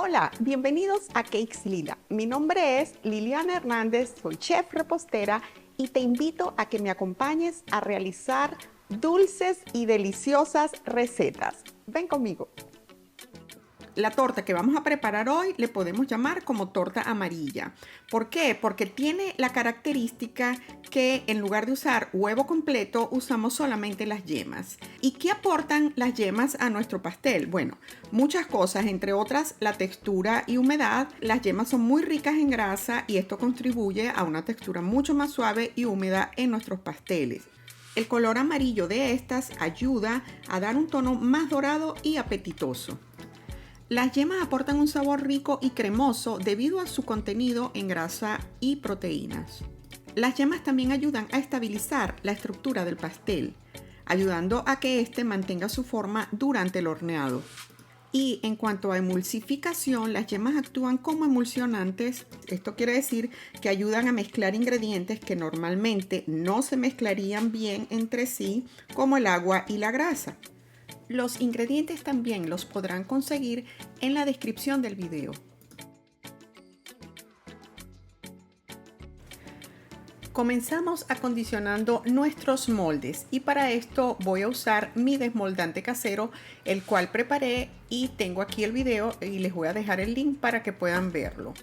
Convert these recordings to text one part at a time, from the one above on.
Hola, bienvenidos a Cakes Lila. Mi nombre es Liliana Hernández, soy chef repostera y te invito a que me acompañes a realizar dulces y deliciosas recetas. Ven conmigo. La torta que vamos a preparar hoy le podemos llamar como torta amarilla. ¿Por qué? Porque tiene la característica que en lugar de usar huevo completo, usamos solamente las yemas. ¿Y qué aportan las yemas a nuestro pastel? Bueno, muchas cosas, entre otras la textura y humedad. Las yemas son muy ricas en grasa y esto contribuye a una textura mucho más suave y húmeda en nuestros pasteles. El color amarillo de estas ayuda a dar un tono más dorado y apetitoso. Las yemas aportan un sabor rico y cremoso debido a su contenido en grasa y proteínas. Las yemas también ayudan a estabilizar la estructura del pastel, ayudando a que éste mantenga su forma durante el horneado. Y en cuanto a emulsificación, las yemas actúan como emulsionantes. Esto quiere decir que ayudan a mezclar ingredientes que normalmente no se mezclarían bien entre sí, como el agua y la grasa. Los ingredientes también los podrán conseguir en la descripción del video. Comenzamos acondicionando nuestros moldes y para esto voy a usar mi desmoldante casero, el cual preparé y tengo aquí el video y les voy a dejar el link para que puedan verlo.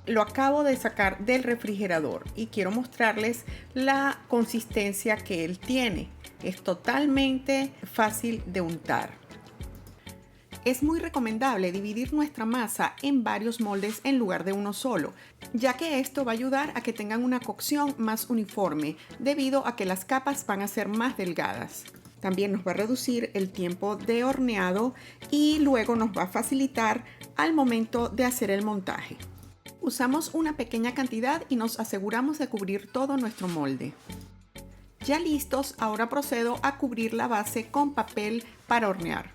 Lo acabo de sacar del refrigerador y quiero mostrarles la consistencia que él tiene. Es totalmente fácil de untar. Es muy recomendable dividir nuestra masa en varios moldes en lugar de uno solo, ya que esto va a ayudar a que tengan una cocción más uniforme, debido a que las capas van a ser más delgadas. También nos va a reducir el tiempo de horneado y luego nos va a facilitar al momento de hacer el montaje. Usamos una pequeña cantidad y nos aseguramos de cubrir todo nuestro molde. Ya listos, ahora procedo a cubrir la base con papel para hornear.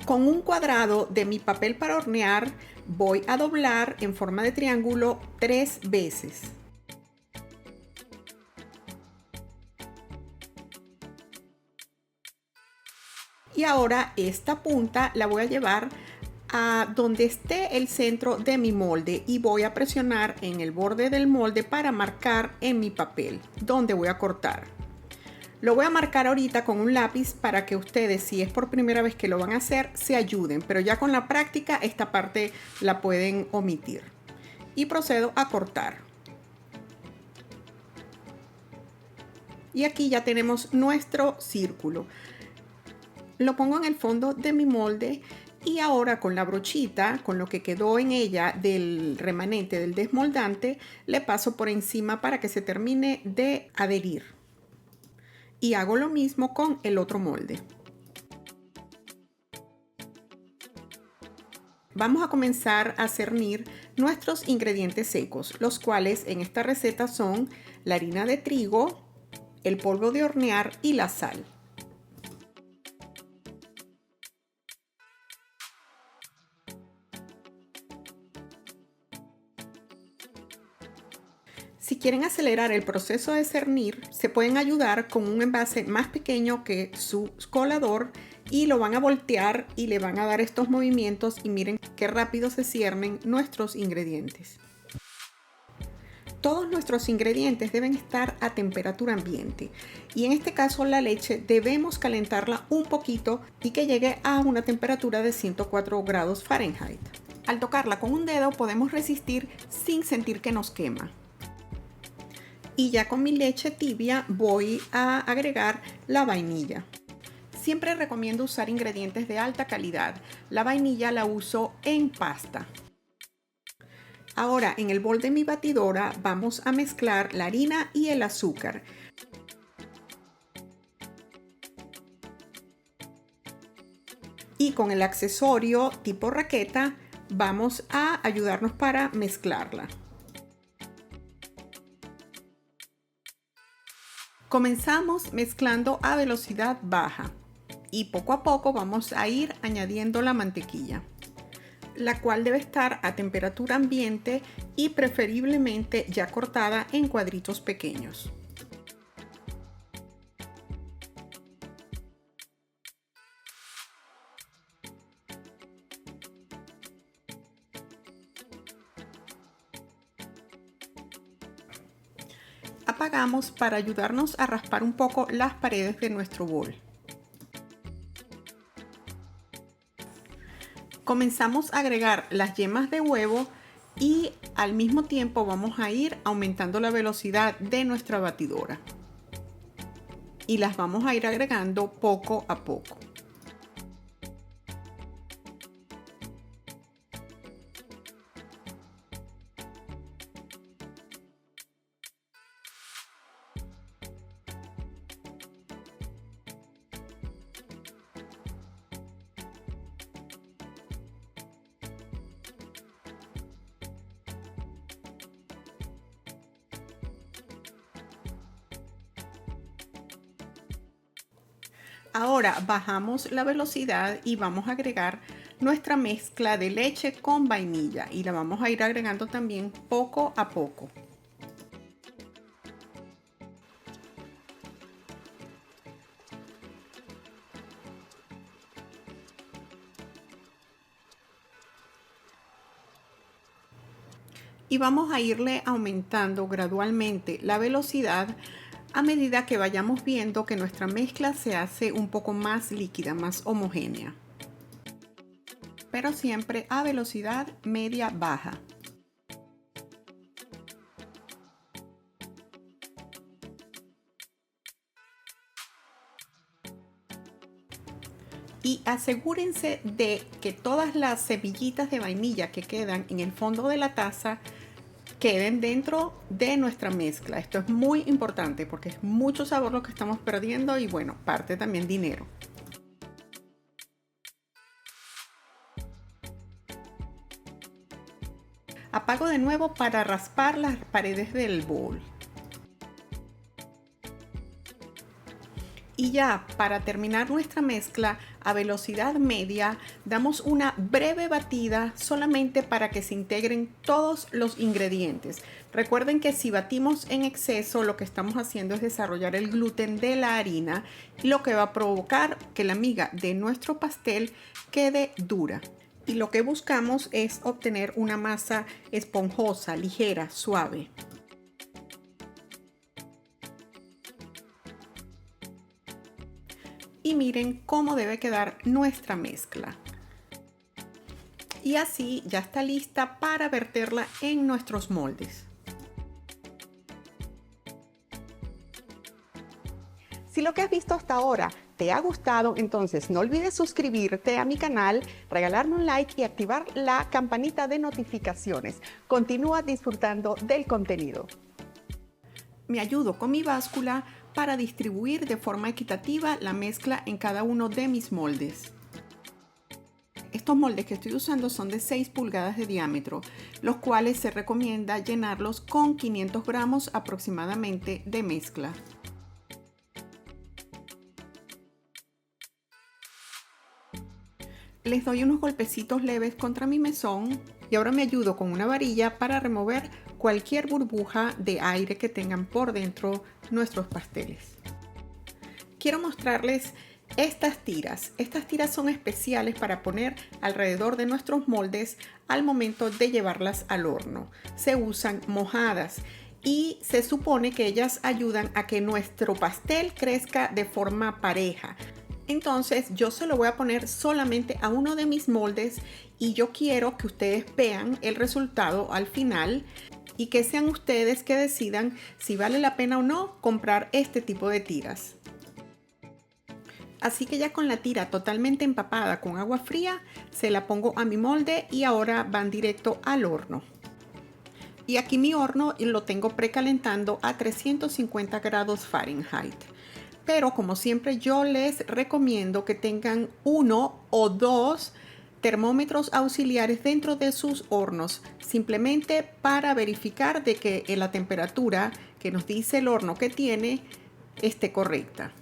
Con un cuadrado de mi papel para hornear voy a doblar en forma de triángulo 3 veces. Y ahora esta punta la voy a llevar a donde esté el centro de mi molde y voy a presionar en el borde del molde para marcar en mi papel donde voy a cortar. Lo voy a marcar ahorita con un lápiz para que ustedes, si es por primera vez que lo van a hacer, se ayuden, pero ya con la práctica esta parte la pueden omitir. Y procedo a cortar. Y aquí ya tenemos nuestro círculo. Lo pongo en el fondo de mi molde y ahora con la brochita, con lo que quedó en ella del remanente del desmoldante, le paso por encima para que se termine de adherir. Y hago lo mismo con el otro molde. Vamos a comenzar a cernir nuestros ingredientes secos, los cuales en esta receta son la harina de trigo, el polvo de hornear y la sal. Si quieren acelerar el proceso de cernir, se pueden ayudar con un envase más pequeño que su colador y lo van a voltear y le van a dar estos movimientos y miren qué rápido se ciernen nuestros ingredientes. Todos nuestros ingredientes deben estar a temperatura ambiente y en este caso la leche debemos calentarla un poquito y que llegue a una temperatura de 104 grados Fahrenheit. Al tocarla con un dedo podemos resistir sin sentir que nos quema. Y ya con mi leche tibia voy a agregar la vainilla. Siempre recomiendo usar ingredientes de alta calidad. La vainilla la uso en pasta. Ahora en el bol de mi batidora vamos a mezclar la harina y el azúcar. Y con el accesorio tipo raqueta vamos a ayudarnos para mezclarla. Comenzamos mezclando a velocidad baja y poco a poco vamos a ir añadiendo la mantequilla, la cual debe estar a temperatura ambiente y preferiblemente ya cortada en cuadritos pequeños. apagamos para ayudarnos a raspar un poco las paredes de nuestro bol. Comenzamos a agregar las yemas de huevo y al mismo tiempo vamos a ir aumentando la velocidad de nuestra batidora. Y las vamos a ir agregando poco a poco. Ahora bajamos la velocidad y vamos a agregar nuestra mezcla de leche con vainilla y la vamos a ir agregando también poco a poco. Y vamos a irle aumentando gradualmente la velocidad a medida que vayamos viendo que nuestra mezcla se hace un poco más líquida, más homogénea. Pero siempre a velocidad media baja. Y asegúrense de que todas las semillitas de vainilla que quedan en el fondo de la taza queden dentro de nuestra mezcla. Esto es muy importante porque es mucho sabor lo que estamos perdiendo y bueno, parte también dinero. Apago de nuevo para raspar las paredes del bowl. Y ya para terminar nuestra mezcla a velocidad media, damos una breve batida solamente para que se integren todos los ingredientes. Recuerden que si batimos en exceso, lo que estamos haciendo es desarrollar el gluten de la harina, lo que va a provocar que la miga de nuestro pastel quede dura. Y lo que buscamos es obtener una masa esponjosa, ligera, suave. Y miren cómo debe quedar nuestra mezcla. Y así ya está lista para verterla en nuestros moldes. Si lo que has visto hasta ahora te ha gustado, entonces no olvides suscribirte a mi canal, regalarme un like y activar la campanita de notificaciones. Continúa disfrutando del contenido. Me ayudo con mi báscula para distribuir de forma equitativa la mezcla en cada uno de mis moldes. Estos moldes que estoy usando son de 6 pulgadas de diámetro, los cuales se recomienda llenarlos con 500 gramos aproximadamente de mezcla. Les doy unos golpecitos leves contra mi mesón y ahora me ayudo con una varilla para remover cualquier burbuja de aire que tengan por dentro nuestros pasteles. Quiero mostrarles estas tiras. Estas tiras son especiales para poner alrededor de nuestros moldes al momento de llevarlas al horno. Se usan mojadas y se supone que ellas ayudan a que nuestro pastel crezca de forma pareja. Entonces yo se lo voy a poner solamente a uno de mis moldes y yo quiero que ustedes vean el resultado al final y que sean ustedes que decidan si vale la pena o no comprar este tipo de tiras. Así que ya con la tira totalmente empapada con agua fría, se la pongo a mi molde y ahora van directo al horno. Y aquí mi horno lo tengo precalentando a 350 grados Fahrenheit. Pero como siempre yo les recomiendo que tengan 1 o 2 termómetros auxiliares dentro de sus hornos, simplemente para verificar de que la temperatura que nos dice el horno que tiene esté correcta.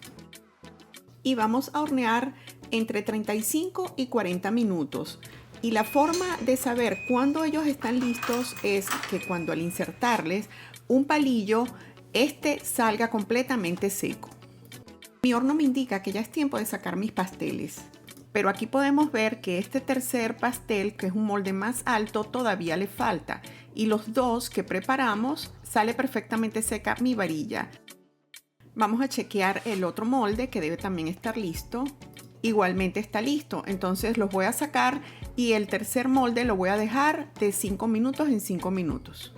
Y vamos a hornear entre 35 y 40 minutos. Y la forma de saber cuándo ellos están listos es que cuando al insertarles un palillo, este salga completamente seco. Mi horno me indica que ya es tiempo de sacar mis pasteles. Pero aquí podemos ver que este tercer pastel, que es un molde más alto, todavía le falta. Y los dos que preparamos, sale perfectamente seca mi varilla. Vamos a chequear el otro molde que debe también estar listo. Igualmente está listo, entonces los voy a sacar y el tercer molde lo voy a dejar de 5 minutos en 5 minutos.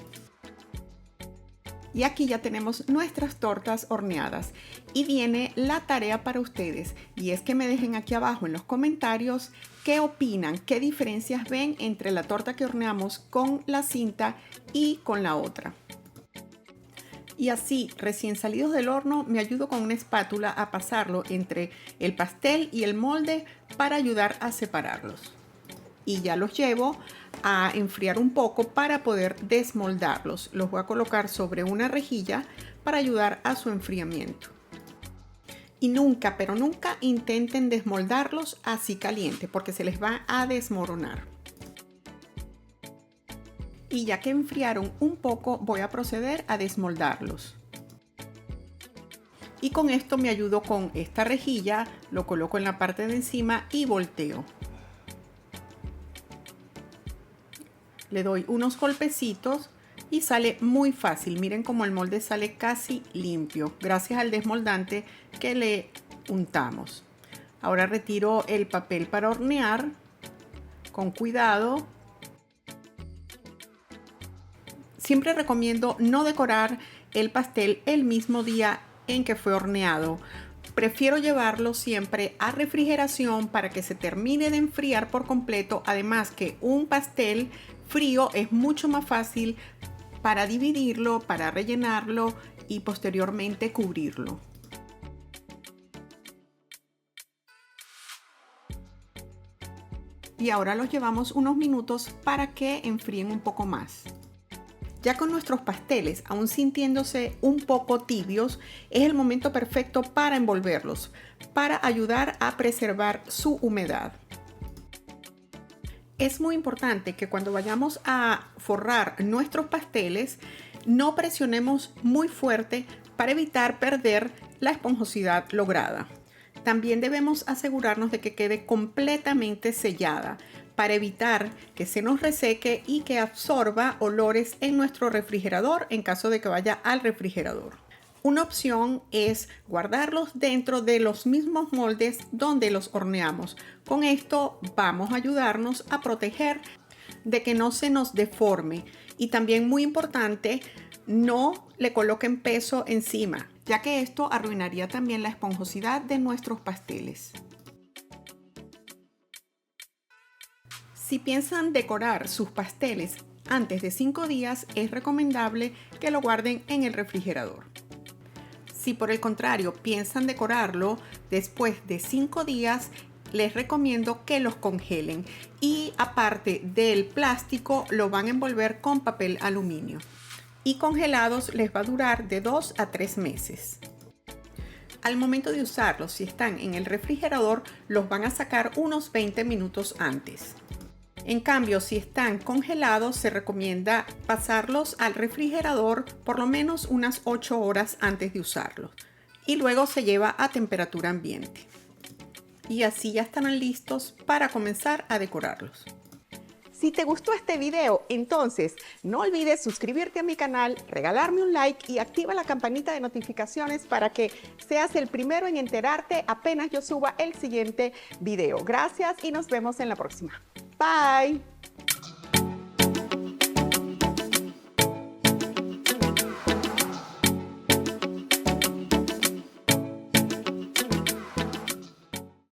Y aquí ya tenemos nuestras tortas horneadas y viene la tarea para ustedes, y es que me dejen aquí abajo en los comentarios qué opinan, qué diferencias ven entre la torta que horneamos con la cinta y con la otra. Y así, recién salidos del horno, me ayudo con una espátula a pasarlo entre el pastel y el molde para ayudar a separarlos. Y ya los llevo a enfriar un poco para poder desmoldarlos. Los voy a colocar sobre una rejilla para ayudar a su enfriamiento. Y nunca, pero nunca intenten desmoldarlos así caliente porque se les va a desmoronar. Y ya que enfriaron un poco, voy a proceder a desmoldarlos. Y con esto me ayudo con esta rejilla, lo coloco en la parte de encima y volteo. Le doy unos golpecitos y sale muy fácil. Miren cómo el molde sale casi limpio, gracias al desmoldante que le untamos. Ahora retiro el papel para hornear con cuidado. Siempre recomiendo no decorar el pastel el mismo día en que fue horneado. Prefiero llevarlo siempre a refrigeración para que se termine de enfriar por completo. Además que un pastel frío es mucho más fácil para dividirlo, para rellenarlo y posteriormente cubrirlo. Y ahora los llevamos unos minutos para que enfríen un poco más. Ya con nuestros pasteles aún sintiéndose un poco tibios, es el momento perfecto para envolverlos, para ayudar a preservar su humedad. Es muy importante que cuando vayamos a forrar nuestros pasteles, no presionemos muy fuerte para evitar perder la esponjosidad lograda. También debemos asegurarnos de que quede completamente sellada para evitar que se nos reseque y que absorba olores en nuestro refrigerador en caso de que vaya al refrigerador. Una opción es guardarlos dentro de los mismos moldes donde los horneamos. Con esto vamos a ayudarnos a proteger de que no se nos deforme. Y también muy importante, no le coloquen peso encima, ya que esto arruinaría también la esponjosidad de nuestros pasteles. Si piensan decorar sus pasteles antes de 5 días, es recomendable que lo guarden en el refrigerador. Si por el contrario piensan decorarlo después de 5 días, les recomiendo que los congelen y aparte del plástico lo van a envolver con papel aluminio. Y congelados les va a durar de 2 a 3 meses. Al momento de usarlos, si están en el refrigerador, los van a sacar unos 20 minutos antes. En cambio, si están congelados, se recomienda pasarlos al refrigerador por lo menos unas 8 horas antes de usarlos. Y luego se lleva a temperatura ambiente. Y así ya estarán listos para comenzar a decorarlos. Si te gustó este video, entonces no olvides suscribirte a mi canal, regalarme un like y activa la campanita de notificaciones para que seas el primero en enterarte apenas yo suba el siguiente video. Gracias y nos vemos en la próxima. Bye.